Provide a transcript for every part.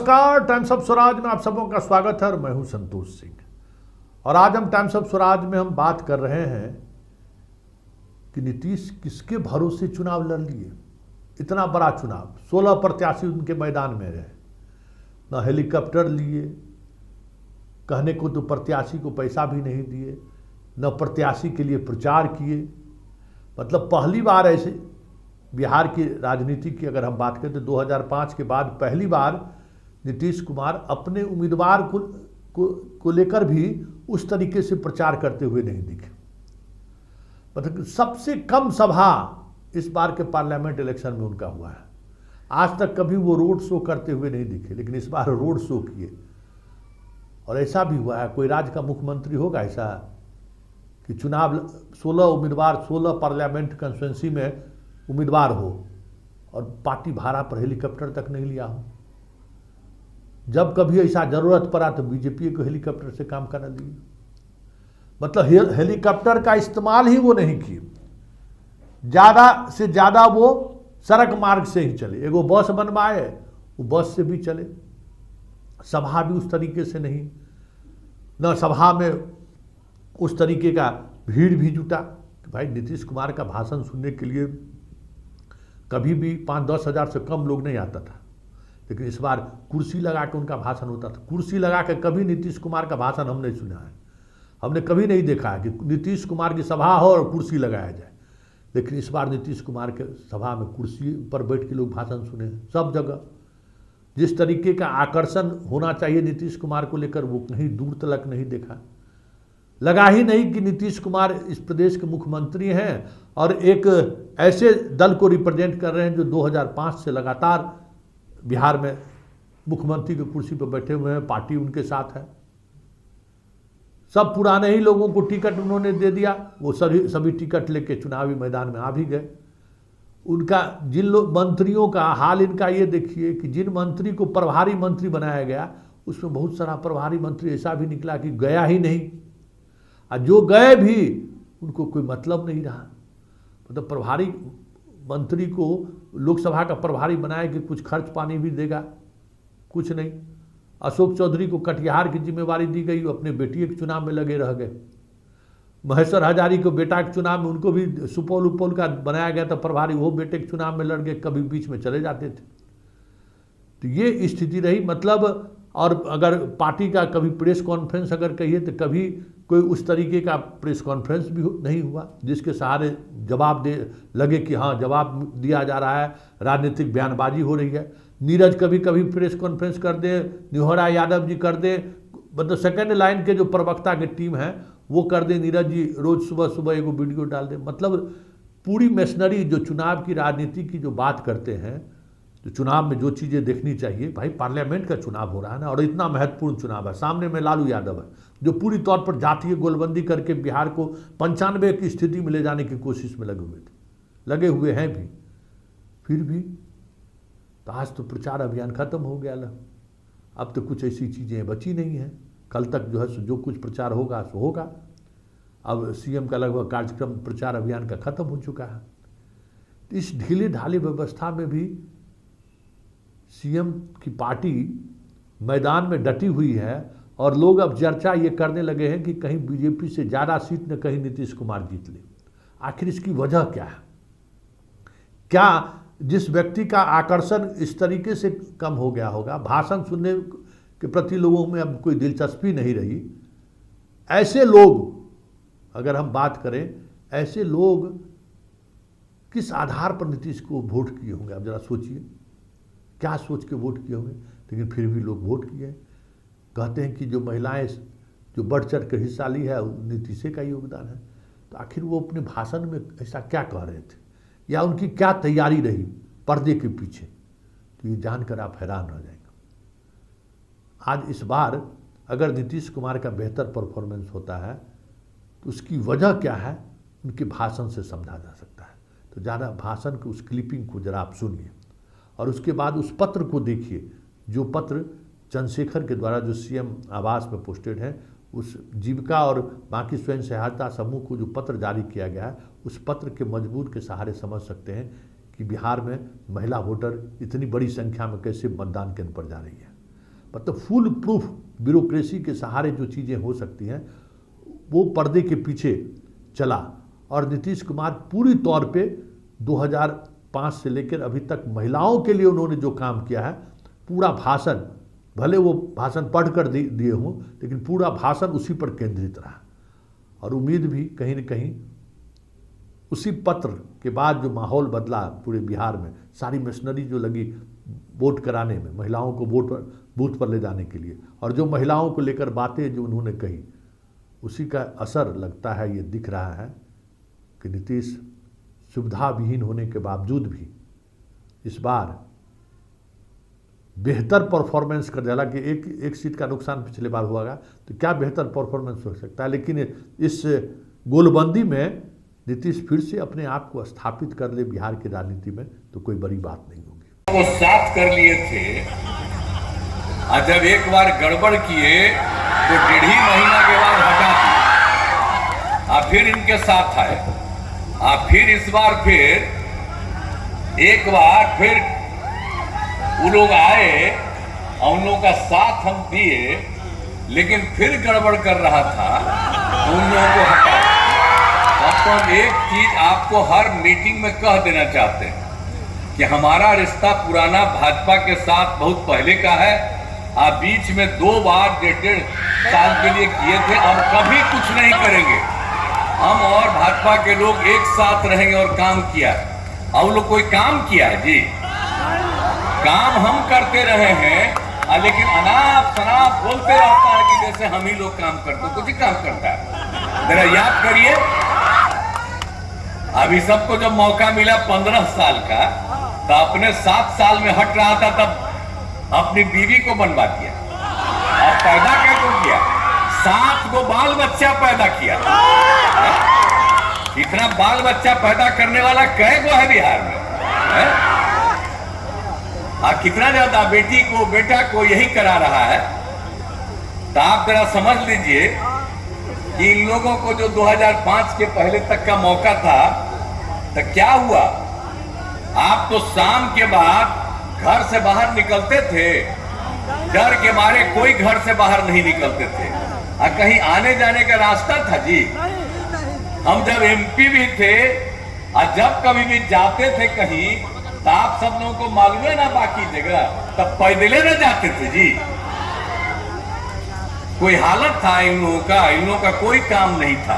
नमस्कार, times of Swaraj में आप सबों का स्वागत है और मैं हूं संतोष सिंह। और आज हम टाइम्स ऑफ स्वराज में हम बात कर रहे हैं कि नीतीश किसके भरोसे चुनाव लड़ लिए। इतना बड़ा चुनाव, 16 प्रत्याशी उनके मैदान में रहे, न हेलीकॉप्टर लिए, कहने को तो प्रत्याशी को पैसा भी नहीं दिए, न प्रत्याशी के लिए प्रचार किए। मतलब पहली बार ऐसे बिहार की राजनीति की अगर हम बात करें तो 2005 के बाद पहली बार नीतीश कुमार अपने उम्मीदवार को लेकर भी उस तरीके से प्रचार करते हुए नहीं दिखे। मतलब सबसे कम सभा इस बार के पार्लियामेंट इलेक्शन में उनका हुआ है। आज तक कभी वो रोड शो करते हुए नहीं दिखे, लेकिन इस बार रोड शो किए। और ऐसा भी हुआ है, कोई राज्य का मुख्यमंत्री होगा ऐसा कि चुनाव 16 उम्मीदवार 16 पार्लियामेंट कंस्टिट्यूंसी में उम्मीदवार हो और पार्टी भाड़ा पर हेलीकॉप्टर तक नहीं लिया हो। जब कभी ऐसा जरूरत पड़ा तो बीजेपी को हेलीकॉप्टर से काम करने दिए। मतलब हेलीकॉप्टर का इस्तेमाल ही वो नहीं किए, ज़्यादा से ज़्यादा वो सड़क मार्ग से ही चले। एगो बस बनवाए, वो बस से भी चले। सभा भी उस तरीके से नहीं, न सभा में उस तरीके का भीड़ भी जुटा। भाई नीतीश कुमार का भाषण सुनने के लिए कभी भी 5-10 हज़ार से कम लोग नहीं आता था, लेकिन इस बार कुर्सी लगा के उनका भाषण होता था। कुर्सी लगा के कभी नीतीश कुमार का भाषण हम नहीं सुना है, हमने कभी नहीं देखा है कि नीतीश कुमार की सभा हो और कुर्सी लगाया जाए। लेकिन इस बार नीतीश कुमार के सभा में कुर्सी पर बैठ के लोग भाषण सुने। सब जगह जिस तरीके का आकर्षण होना चाहिए नीतीश कुमार को लेकर, वो कहीं दूर तक नहीं देखा। लगा ही नहीं कि नीतीश कुमार इस प्रदेश के मुख्यमंत्री हैं और एक ऐसे दल को रिप्रेजेंट कर रहे हैं जो 2005 से लगातार बिहार में मुख्यमंत्री की कुर्सी पर बैठे हुए हैं, पार्टी उनके साथ है। सब पुराने ही लोगों को टिकट उन्होंने दे दिया, वो सभी टिकट लेके चुनावी मैदान में आ भी गए। उनका जिन लोग मंत्रियों का हाल इनका ये देखिए कि जिन मंत्री को प्रभारी मंत्री बनाया गया, उसमें बहुत सारा प्रभारी मंत्री ऐसा भी निकला कि गया ही नहीं, और जो गए भी उनको कोई मतलब नहीं रहा। मतलब प्रभारी मंत्री को लोकसभा का प्रभारी बनाया कि कुछ खर्च पानी भी देगा, कुछ नहीं। अशोक चौधरी को कटिहार की जिम्मेवारी दी गई, वो अपने बेटी के चुनाव में लगे रह गए। महेश्वर हजारी को बेटा के चुनाव में उनको भी सुपौल उपौल का बनाया गया था प्रभारी, वो बेटे के चुनाव में लड़ गए, कभी बीच में चले जाते थे। तो ये स्थिति रही। मतलब और अगर पार्टी का कभी प्रेस कॉन्फ्रेंस अगर कहिए तो कभी कोई उस तरीके का प्रेस कॉन्फ्रेंस भी नहीं हुआ जिसके सहारे जवाब दे लगे कि हाँ जवाब दिया जा रहा है, राजनीतिक बयानबाजी हो रही है। नीरज कभी कभी प्रेस कॉन्फ्रेंस कर दे, निहोरा यादव जी कर दे, मतलब सेकंड लाइन के जो प्रवक्ता की टीम है वो कर दे, नीरज जी रोज सुबह सुबह एगो वीडियो डाल दे। मतलब पूरी मशीनरी जो चुनाव की राजनीति की जो बात करते हैं, तो चुनाव में जो चीज़ें देखनी चाहिए, भाई पार्लियामेंट का चुनाव हो रहा है ना, और इतना महत्वपूर्ण चुनाव है। सामने में लालू यादव है जो पूरी तौर पर जातीय गोलबंदी करके बिहार को 95 की स्थिति में ले जाने की कोशिश में लगे हुए हैं भी। फिर भी तो आज तो प्रचार अभियान खत्म हो गया ला। अब तो कुछ ऐसी चीज़ें बची नहीं हैं। कल तक जो है जो कुछ प्रचार होगा सो होगा। अब सीएम का लगभग कार्यक्रम प्रचार अभियान का खत्म हो चुका है। तो इस ढीले ढाले व्यवस्था में भी सीएम की पार्टी मैदान में डटी हुई है और लोग अब चर्चा ये करने लगे हैं कि कहीं बीजेपी से ज़्यादा सीट न कहीं नीतीश कुमार जीत ले। आखिर इसकी वजह क्या है? क्या जिस व्यक्ति का आकर्षण इस तरीके से कम हो गया होगा, भाषण सुनने के प्रति लोगों में अब कोई दिलचस्पी नहीं रही। ऐसे लोग अगर हम बात करें, ऐसे लोग किस आधार पर नीतीश को वोट किए होंगे? आप जरा सोचिए, क्या सोच के वोट किए होंगे? लेकिन फिर भी लोग वोट किए। कहते हैं कि जो महिलाएं जो बढ़ चढ़ कर हिस्सा ली है नीतीश का योगदान है। तो आखिर वो अपने भाषण में ऐसा क्या कह रहे थे, या उनकी क्या तैयारी रही पर्दे के पीछे? तो ये जानकर आप हैरान रह जाएंगे। आज इस बार अगर नीतीश कुमार का बेहतर परफॉर्मेंस होता है तो उसकी वजह क्या है, उनके भाषण से समझा जा सकता है। तो ज़्यादा भाषण के उस क्लिपिंग को जरा आप सुनिए और उसके बाद उस पत्र को देखिए, जो पत्र चंद्रशेखर के द्वारा जो सीएम आवास में पोस्टेड है, उस जीविका और बाकी स्वयं सहायता समूह को जो पत्र जारी किया गया है, उस पत्र के मजबूत के सहारे समझ सकते हैं कि बिहार में महिला वोटर इतनी बड़ी संख्या में कैसे मतदान केंद्र पर जा रही है। मतलब फुल प्रूफ ब्यूरोक्रेसी के सहारे जो चीज़ें हो सकती हैं वो पर्दे के पीछे चला। और नीतीश कुमार पूरी तौर पे 2005 से लेकर अभी तक महिलाओं के लिए उन्होंने जो काम किया है, पूरा भाषण, भले वो भाषण पढ़ कर दिए हों, लेकिन पूरा भाषण उसी पर केंद्रित रहा। और उम्मीद भी कहीं न कहीं उसी पत्र के बाद जो माहौल बदला पूरे बिहार में, सारी मशीनरी जो लगी वोट कराने में, महिलाओं को बूथ पर ले जाने के लिए, और जो महिलाओं को लेकर बातें जो उन्होंने कही, उसी का असर लगता है, ये दिख रहा है कि नीतीश सुविधा विहीन होने के बावजूद भी इस बार बेहतर परफॉर्मेंस कर दिया। कि एक सीट का नुकसान पिछले बार हुआ, तो क्या बेहतर परफॉर्मेंस हो सकता है। लेकिन इस गोलबंदी में नीतीश फिर से अपने आप को स्थापित कर ले बिहार की राजनीति में, तो कोई बड़ी बात नहीं होगी। वो साथ कर लिए थे, और जब एक बार गड़बड़ किए तो 1.5 महीना के बाद हटा दिए, और फिर इनके साथ आए, और फिर इस बार फिर एक बार फिर वो लोग आए और उन लोगों का साथ हम दिए, लेकिन फिर गड़बड़ कर रहा था तो उन लोगों को हटा। अब तो हम एक चीज आपको हर मीटिंग में कह देना चाहते हैं कि हमारा रिश्ता पुराना भाजपा के साथ बहुत पहले का है। आप बीच में 2 बार 1.5 साल के लिए किए थे, अब कभी कुछ नहीं करेंगे। हम और भाजपा के लोग एक साथ रहेंगे और काम किया। और लोग कोई काम किया है जी, काम हम करते रहे हैं, लेकिन अनाप शनाप बोलते रहता है कि जैसे हम ही लोग काम करते हैं। कुछ ही काम करता है। जरा याद करिए, अभी सबको जब मौका मिला 15 साल का, तो अपने 7 साल में हट रहा था, तब अपनी बीवी को बनवा दिया और पैदा कैसे किया, 7 गो बाल बच्चा पैदा किया। इतना बाल बच्चा पैदा करने वाला कै गो है बिहार में, है? कितना ज्यादा बेटी को बेटा को यही करा रहा है। तो आप जरा समझ लीजिए कि इन लोगों को जो 2005 के पहले तक का मौका था, तो क्या हुआ। आप तो शाम के बाद घर से बाहर निकलते थे, डर के मारे कोई घर से बाहर नहीं निकलते थे, और कहीं आने जाने का रास्ता था जी। हम जब एमपी भी थे और जब कभी भी जाते थे कहीं, तो आप सब लोगों को मालूम है ना, बाकी जगह तब पैदले न जाते थे जी। कोई हालत था इन लोगों का कोई काम नहीं था।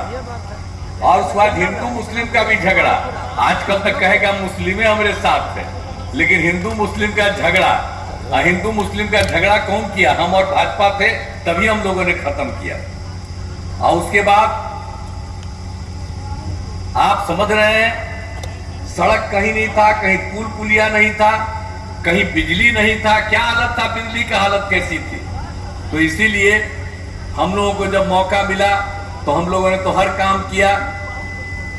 और उसके बाद हिंदू मुस्लिम का भी झगड़ा, आजकल तक कहेगा मुस्लिमें हमारे साथ थे, लेकिन हिंदू मुस्लिम का झगड़ा, हिंदू मुस्लिम का झगड़ा कौन किया, हम और भाजपा थे, तभी हम लोगों ने खत्म किया। और उसके बाद आप समझ रहे हैं, सड़क कहीं नहीं था, कहीं पुल पुलिया नहीं था, कहीं बिजली नहीं था। क्या हालत था, बिजली का हालत कैसी थी। तो इसीलिए हम लोगों को जब मौका मिला तो हम लोगों ने तो हर काम किया।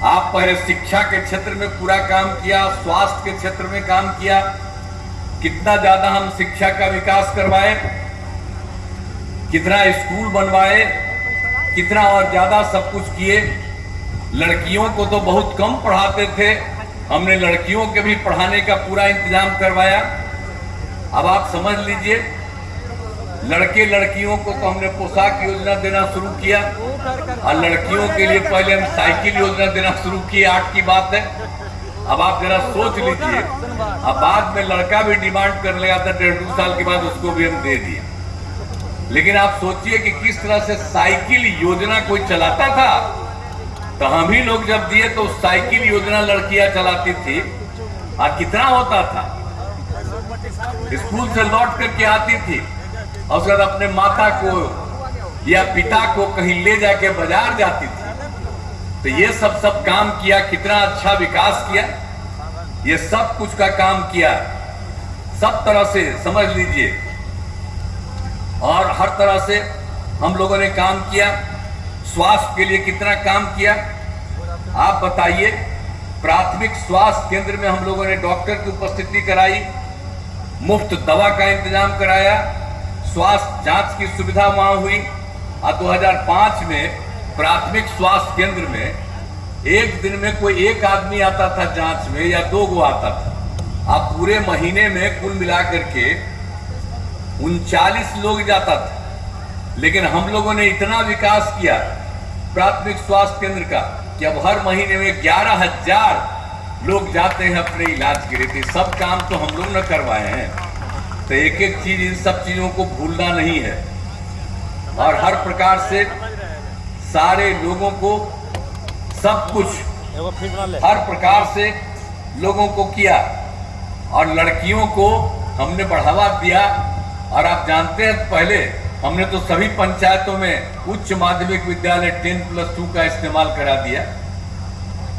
आप पहले शिक्षा के क्षेत्र में पूरा काम किया, स्वास्थ्य के क्षेत्र में काम किया, कितना ज्यादा हम शिक्षा का विकास करवाए, कितना स्कूल बनवाए, कितना और ज्यादा सब कुछ किए। लड़कियों को तो बहुत कम पढ़ाते थे, हमने लड़कियों के भी पढ़ाने का पूरा इंतजाम करवाया। अब आप समझ लीजिए, लड़के लड़कियों को तो हमने पोशाक योजना देना शुरू किया, और लड़कियों के लिए पहले हम साइकिल योजना देना शुरू किए। 8 की बात है। अब आप जरा सोच लीजिए, अब बाद में लड़का भी डिमांड करने लगा था, 1.5-2 साल के बाद उसको भी हम दे दिए। लेकिन आप सोचिए कि किस तरह से साइकिल योजना कोई चलाता था। तो हम ही लोग जब दिए तो साइकिल योजना लड़कियां चलाती थी, और कितना होता था, स्कूल से लौट करके आती थी और उसके बाद अपने माता को या पिता को कहीं ले जाके बाजार जाती थी। तो ये सब काम किया, कितना अच्छा विकास किया, ये सब कुछ का काम किया, सब तरह से समझ लीजिए। और हर तरह से हम लोगों ने काम किया। स्वास्थ्य के लिए कितना काम किया आप बताइए। प्राथमिक स्वास्थ्य केंद्र में हम लोगों ने डॉक्टर की उपस्थिति कराई, मुफ्त दवा का इंतजाम कराया, स्वास्थ्य जांच की सुविधा वहां हुई। और 2005 में प्राथमिक स्वास्थ्य केंद्र में एक दिन में कोई एक आदमी आता था जांच में, या 2 गो आता था। आप पूरे महीने में कुल मिलाकर के 39 लोग जाता था, लेकिन हम लोगों ने इतना विकास किया प्राथमिक स्वास्थ्य केंद्र का कि अब हर महीने में 11,000 लोग जाते हैं अपने इलाज के लिए। सब काम तो हम लोग न करवाए हैं, तो एक एक चीज, इन सब चीजों को भूलना नहीं है। और हर प्रकार से सारे लोगों को सब कुछ हर प्रकार से लोगों को किया, और लड़कियों को हमने बढ़ावा दिया। और आप जानते हैं पहले हमने तो सभी पंचायतों में उच्च माध्यमिक विद्यालय 10+2 का इस्तेमाल करा दिया,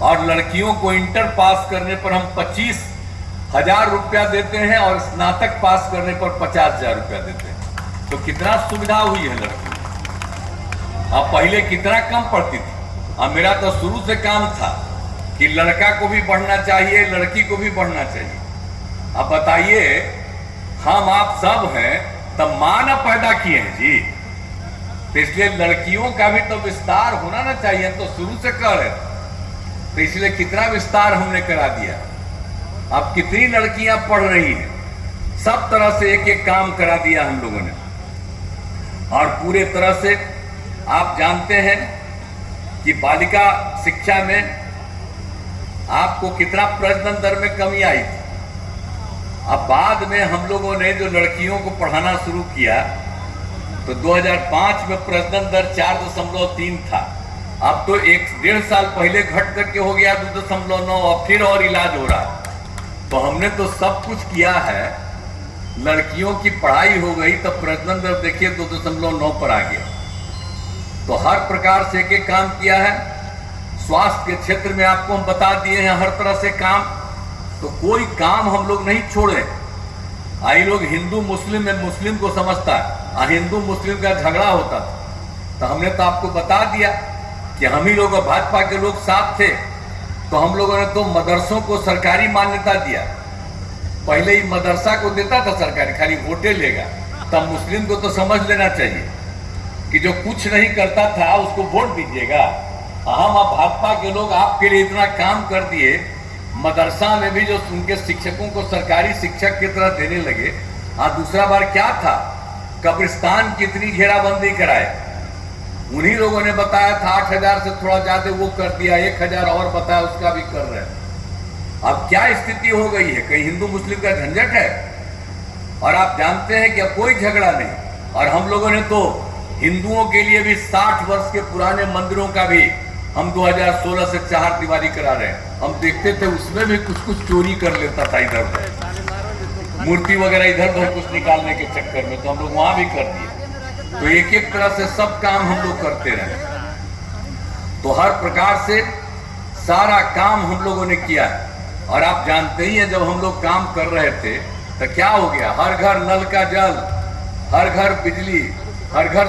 और लड़कियों को इंटर पास करने पर हम 25,000 रुपया देते हैं और स्नातक पास करने पर 50,000 रुपया देते हैं। तो कितना सुविधा हुई है लड़की। अब पहले कितना कम पढ़ती थी। अब मेरा तो शुरू से काम था कि लड़का को भी पढ़ना चाहिए, लड़की को भी पढ़ना चाहिए। अब बताइए, हम आप सब हैं तब मां न पैदा किए हैं जी, तो इसलिए लड़कियों का भी तो विस्तार होना ना चाहिए। तो शुरू से कर रहे, तो इसलिए कितना विस्तार हमने करा दिया। अब कितनी लड़कियां पढ़ रही हैं, सब तरह से एक एक काम करा दिया हम लोगों ने। और पूरे तरह से आप जानते हैं कि बालिका शिक्षा में आपको कितना प्रजनन दर में कमी आई थी। अब बाद में हम लोगों ने जो लड़कियों को पढ़ाना शुरू किया तो 2005 में प्रजनन दर 4.3 था। अब तो 1-1.5 साल पहले घट करके हो गया 2.9, और फिर और इलाज हो रहा। तो हमने तो सब कुछ किया है, लड़कियों की पढ़ाई हो गई तो प्रजनन दर देखिए 2.9 पर आ गया। तो हर प्रकार से एक काम किया है। स्वास्थ्य के क्षेत्र में आपको हम बता दिए हैं हर तरह से काम, तो कोई काम हम लोग नहीं छोड़े। आई लोग हिंदू मुस्लिम में मुस्लिम को समझता है, हिंदू मुस्लिम का झगड़ा होता था। तो हमने तो आपको बता दिया कि हम ही लोग भाजपा के लोग साथ थे, तो हम लोगों ने तो मदरसों को सरकारी मान्यता दिया। पहले ही मदरसा को देता था सरकारी, खाली वोटे लेगा। तब मुस्लिम को तो समझ लेना चाहिए कि जो कुछ नहीं करता था उसको वोट दीजिएगा। हम अब भाजपा के लोग आपके लिए इतना काम कर दिए, मदरसा में भी जो उनके शिक्षकों को सरकारी शिक्षक की तरह देने लगे। दूसरा बार क्या था, कब्रिस्तान कितनी घेराबंदी कराए, उन्हीं लोगों ने बताया था। 8,000 से थोड़ा ज्यादा वो कर दिया, 1,000 और बताया, उसका भी कर रहे हैं। अब क्या स्थिति हो गई है, कहीं हिंदू मुस्लिम का झंझट है। और आप जानते हैं कि अब कोई झगड़ा नहीं। और हम लोगों ने तो हिंदुओं के लिए भी 60 वर्ष के पुराने मंदिरों का भी हम 2016 से 4 दीवारी करा रहे हैं। हम देखते थे उसमें भी कुछ चोरी कर लेता था, इधर उधर मूर्ति वगैरह इधर उधर कुछ निकालने के चक्कर में, तो हम लोग वहां भी कर दिए। तो एक एक तरह से सब काम हम लोग करते रहे। तो हर प्रकार से सारा काम हम लोगों ने किया है। और आप जानते ही हैं जब हम लोग काम कर रहे थे तो क्या हो गया, हर घर नल का जल, हर घर बिजली, हर घर